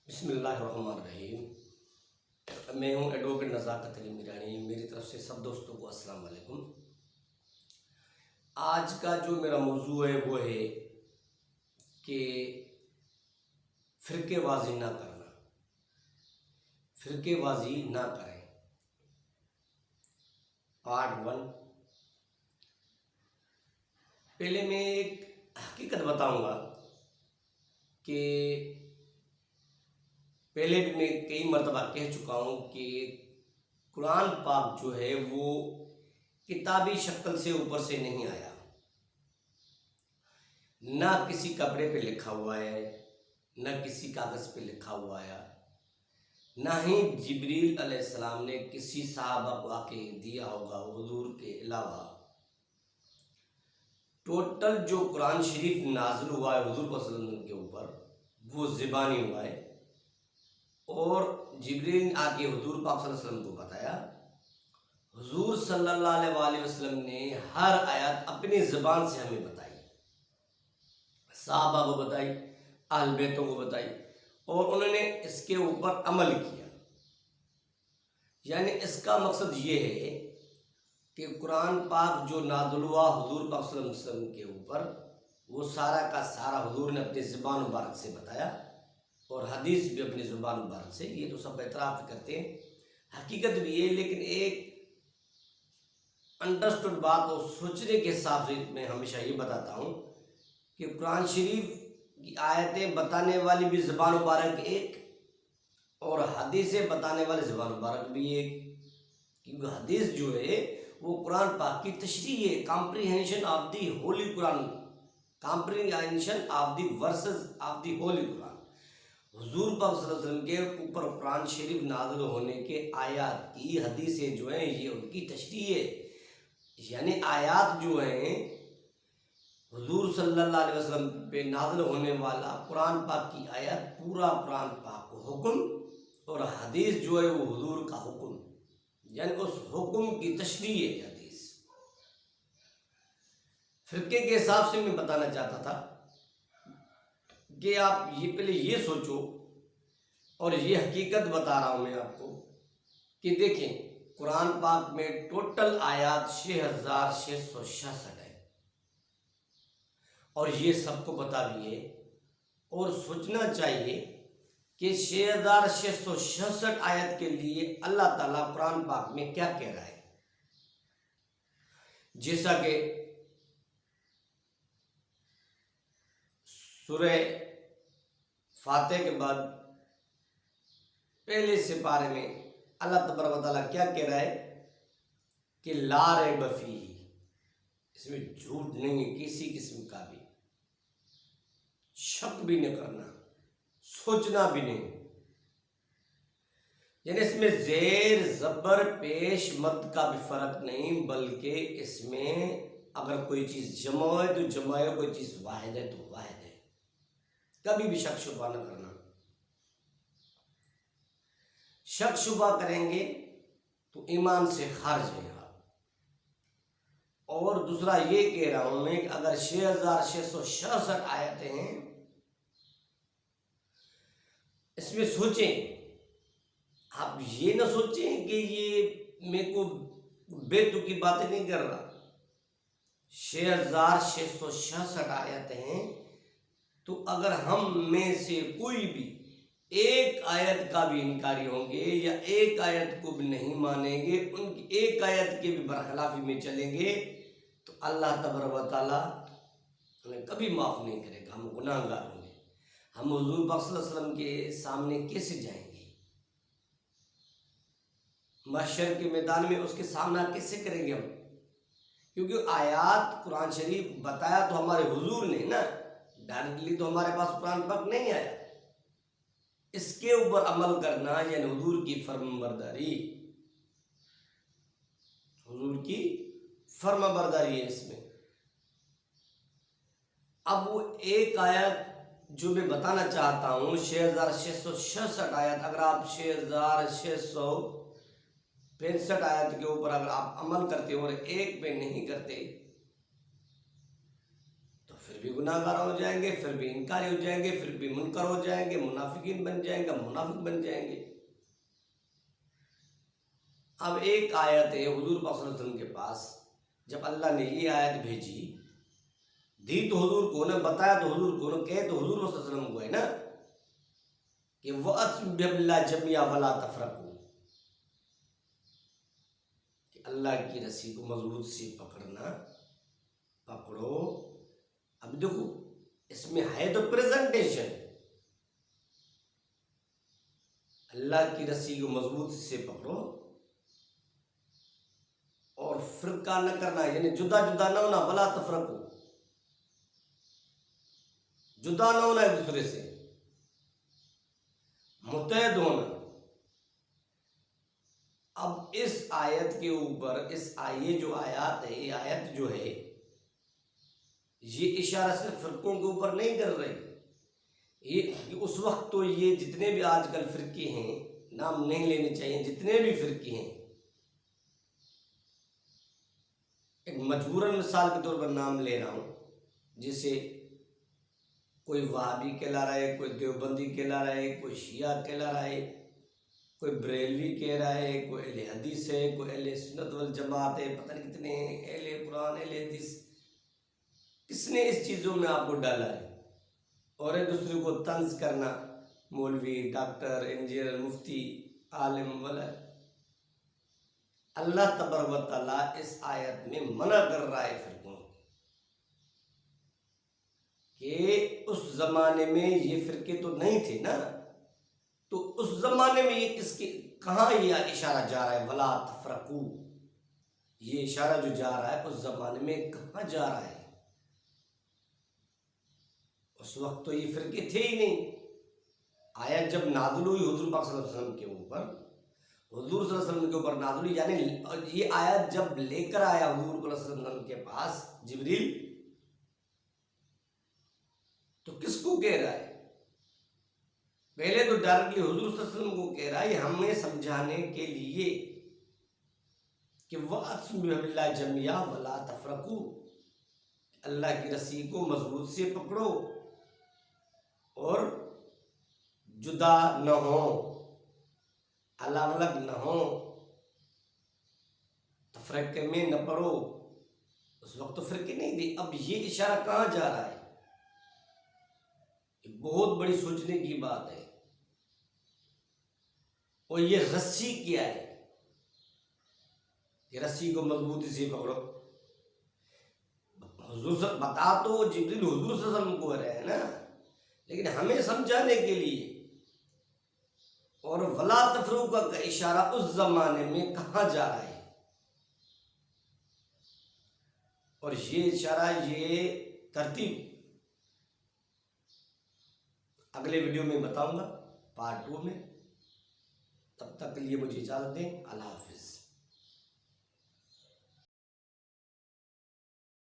बिस्मिल्लाहिर्रहमानिर्रहीम। मैं हूँ एडवोकेट नज़ाकत अली मीरानी। मेरी तरफ से सब दोस्तों को अस्सलाम वालेकुम। आज का जो मेरा मौजू है वो है कि फ़िरक़ेबाज़ी ना करना, फ़िरक़ेबाज़ी ना करें। पार्ट 1। पहले मैं एक हकीकत बताऊंगा कि पहले भी मैं कई मरतबा कह चुका हूँ कि कुरान पाक जो है वो किताबी शक्ल से ऊपर से नहीं आया। ना किसी कपड़े पे लिखा हुआ है, ना किसी कागज़ पे लिखा हुआ है, ना ही जिब्रील अलैहिस्सलाम ने किसी सहाबा को आके दिया होगा हुजूर के अलावा। टोटल जो कुरान शरीफ नाज़िल हुआ है हुजूर सल्लल्लाहु अलैहि वसल्लम के ऊपर वो ज़बानी हुआ है और जिब्रील ने आके हुजूर पाक सल्लल्लाहु अलैहि वसल्लम को बताया। हुजूर सल्लल्लाहु अलैहि वसल्लम ने हर आयत अपनी ज़बान से हमें बताई, सहाबा को बताई, अहल बैतों को बताई और उन्होंने इसके ऊपर अमल किया। यानी इसका मकसद ये है कि कुरान पाक जो नाज़िल हुआ हुजूर पाक सल्लल्लाहु अलैहि वसल्लम के ऊपर वो सारा का सारा हुजूर ने अपनी ज़बान मुबारक से बताया और हदीस भी अपनी ज़ुबान मुबारक से। ये तो सब एतराफ़ करते हैं, हकीकत भी है। लेकिन एक अंडरस्टूड बात और सोचने के हिसाब से मैं हमेशा ये बताता हूँ कि कुरान शरीफ की आयतें बताने वाली भी ज़बान मुबारक एक और हदीसें बताने वाली ज़बान मुबारक भी एक। क्योंकि हदीस जो है वो कुरान पाक की तशरीह है, comprehension of the Holi Quran, comprehension of the versus of the Holi Quran. हुजूर पाक सल्लल्लाहु अलैहि वसल्लम के ऊपर कुरान शरीफ नाज़िल होने के आयात की हदीसें जो हैं ये उनकी तशरीह है। यानी आयात जो हैं हुजूर सल्लल्लाहु अलैहि वसल्लम पे नाज़िल होने वाला कुरान पाक की आयत पूरा कुरान पाक को हुक्म और हदीस जो है वो हुजूर का हुक्म, यानी उस हुक्म की तशरीह है हदीस। फ़िरक़े के हिसाब से मैं बताना चाहता था कि आप ये पहले ये सोचो और ये हकीकत बता रहा हूँ मैं आपको कि देखें कुरान पाक में टोटल आयात 6666 है और ये सबको बता भी है और सोचना चाहिए कि 6666 आयत के लिए अल्लाह ताला कुरान पाक में क्या कह रहा है। जैसा कि सूरह फातिहा के बाद पहले से पारे में अल्लाह तबारक व तआला क्या कह रहा है कि ला रैब फीह, इसमें झूठ नहीं है किसी किस्म का भी, शक भी नहीं करना, सोचना भी नहीं। यानी इसमें ज़ेर ज़बर पेश मद का भी फर्क नहीं, बल्कि इसमें अगर कोई चीज़ जमा है तो जमा है, कोई चीज़ वाहिद है तो वाहिद है। कभी भी शक शुबा न करना। शक शुबा करेंगे तो ईमान से खारिज है आप। और दूसरा ये कह रहा हूं मैं कि अगर 6666 आयतें हैं इसमें सोचें, आप ये ना सोचें कि ये मेरे को बेतुकी बातें नहीं कर रहा। 6666 आयतें हैं तो अगर हम में से कोई भी एक आयत का भी इनकारी होंगे या एक आयत को भी नहीं मानेंगे, उनकी एक आयत के भी बरखिलाफी में चलेंगे तो अल्लाह तबारक व तआला हमें कभी माफ़ नहीं करेगा। हम गुनाहगार होंगे। हम हुजूर पाक सल्लल्लाहु अलैहि वसल्लम के सामने कैसे जाएंगे? महशर के मैदान में उसके सामना कैसे करेंगे हम? क्योंकि आयात कुरान शरीफ बताया तो हमारे हुजूर ने ना, डायरेक्टली तो हमारे पास कुरान पाक नहीं आया। इसके ऊपर अमल करना यानी हुजूर की फर्माबरदारी, हुजूर की फर्माबरदारी है इसमें। अब वो एक आयत जो मैं बताना चाहता हूँ 6666 आयत, अगर आप 6665 आयत के ऊपर अगर आप अमल करते हो और एक पे नहीं करते तो फिर फिर भी गुनाहगार हो जाएंगे, फिर भी इनकारी हो जाएंगे, फिर भी मुनकर हो जाएंगे, मुनाफिकीन बन जाएंगे, मुनाफिक बन जाएंगे। अब एक आयत है हुजूर पाक सल्लल्लाहु अलैहि वसल्लम के पास, जब अल्लाह ने ये आयत भेजी, दी तो हुजूर को ना, बताया तो हुजूर को ना, कहे तो हुजूर सल्लल्लाहु अलैहि वसल्लम को है ना, कि वअत्सिम बिल्लाह जमिया वला तफरकू, कि अल्लाह की रस्सी को मजबूत से पकड़ना, पकड़ो। अब देखो इसमें है तो प्रेजेंटेशन, अल्लाह की रस्सी को मजबूत से पकड़ो और फिरका न करना, यानी जुदा जुदा न होना, वला तफरकू, जुदा न होना एक दूसरे से, मुत्तहद होना। अब इस आयत के ऊपर ये जो आयत है, ये आयत जो है, ये इशारा सिर्फ फिरकों के ऊपर नहीं कर रही। ये उस वक्त तो ये जितने भी आजकल फिरके हैं, नाम नहीं लेने चाहिए, जितने भी फिरके हैं, एक मजबूरन मिसाल के तौर पर नाम ले रहा हूँ, जिसे कोई वहाबी कहला रहा है, कोई देवबंदी कहला रहा है, कोई शिया कहला रहा है, कोई बरेलवी कह रहा है, कोई अहले हदीस है, कोई अहले सुन्नत वल जमात है, पता नहीं कितने अहले कुरान, अहले हदीस। किसने इस चीज़ों में आपको डाला है? और एक दूसरे को तंज करना, मौलवी, डॉक्टर, इंजीनियर, मुफ्ती, आलिम वाला। अल्लाह तबारक व तआला इस आयत में मना कर रहा है फिरकों कि उस जमाने में ये फिरके तो नहीं थे ना, तो उस जमाने में ये किसके, कहाँ ये इशारा जा रहा है, वला तफरकू, ये इशारा जो जा रहा है उस जमाने में कहाँ जा रहा है? उस वक्त तो ये फिरके थे ही नहीं। आयत जब नाज़िल हुई हुजूर पाक सल्लल्लाहु अलैहि वसल्लम के ऊपर, हुजूर सल्लल्लाहु अलैहि वसल्लम के ऊपर नाज़िल हुई, यानी ये आयत जब लेकर आया हुजूर सल्लल्लाहु अलैहि वसल्लम के पास जिब्रील, तो किसको कह रहा है? पहले तो डायरेक्टली हुजूर सल्लल्लाहु अलैहि वसल्लम को कह रहा है, हमें समझाने के लिए कि वअत्सिम बिल्लाह जमिया वला तफरकू, अल्लाह की रस्सी को मजबूत से पकड़ो और जुदा न हो, अलग अलग न हो, तफरके में न पड़ो। उस वक्त तो फिरके नहीं थे। अब ये इशारा कहाँ जा रहा है? बहुत बड़ी सोचने की बात है। और ये रस्सी क्या है? ये रस्सी को मजबूती से पकड़ो। हुजूर बता तो जिब्रील हुजूर सल्लल्लाहु अलैहि वसल्लम को रहे हैं ना, लेकिन हमें समझाने के लिए। और वला तफरुका का इशारा उस जमाने में कहाँ जा रहा है? और ये इशारा, ये तरतीब अगले वीडियो में बताऊंगा, पार्ट 2 में। तब तक के लिए मुझे इजाज़त दें। अल्लाह हाफिज़।